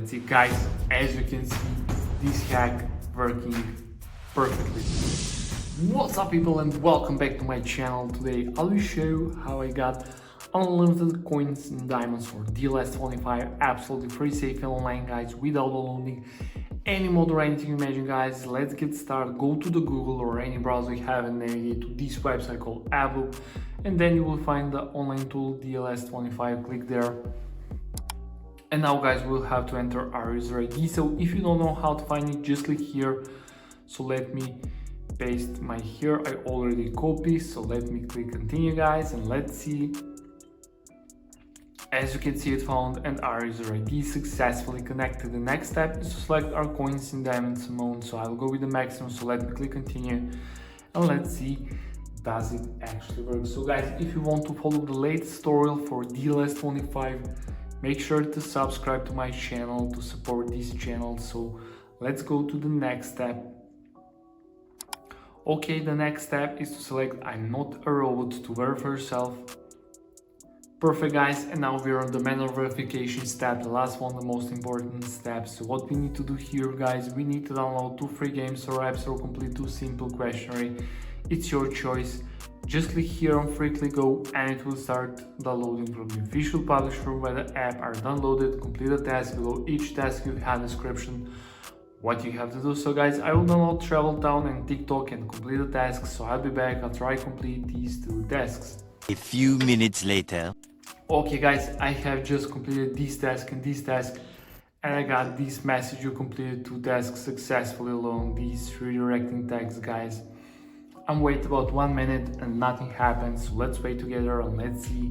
Let's see guys, as you can see, this hack working perfectly. What's up people and welcome back to my channel. Today I will show you how I got unlimited coins and diamonds for DLS 25 absolutely free, safe and online guys, without downloading any mod or anything you imagine guys. Let's get started. Go to the Google or any browser you have and navigate to this website called AppLoop, and then you will find the online tool DLS 25. Click there. And now guys, we'll have to enter our user ID. So if you don't know how to find it, just click here. So let me paste my here. I already copied. So let me click continue guys, and let's see. As you can see, it found and our user ID is successfully connected. The next step is to select our coins in diamonds amount. So I'll go with the maximum. So let me click continue, and let's see, does it actually work? So guys, if you want to follow the latest tutorial for DLS 25, make sure to subscribe to my channel to support this channel. So let's go to the next step. Okay, the next step is to select I'm not a robot to verify yourself. Perfect guys, and now we're on the manual verification step, the last one, the most important step. So what we need to do here guys, we need to download 2 free games or apps or complete 2 simple questionnaire. It's your choice. Just click here on free click go and it will start downloading from the official publisher where the app are downloaded. Complete the task. Below each task you have a description what you have to do. So guys, I will download Travel Town and TikTok and complete the task. So I'll be back after I complete these 2 tasks. A few minutes later. Okay guys, I have just completed this task and this task, and I got this message: you completed 2 tasks successfully along these redirecting tags guys. I'm waiting about 1 minute and nothing happens, so let's wait together and let's see.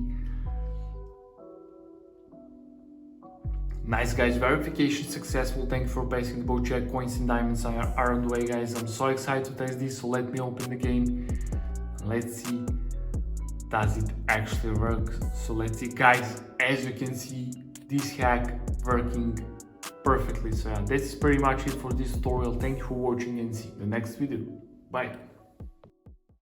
Nice guys, verification successful. Thank you for passing the boat check. Coins and diamonds are on the way guys. I'm so excited to test this, so let me open the game. Let's see, does it actually work? So let's see guys, as you can see, this hack working perfectly. So yeah, that's pretty much it for this tutorial. Thank you for watching and see you in the next video. Bye.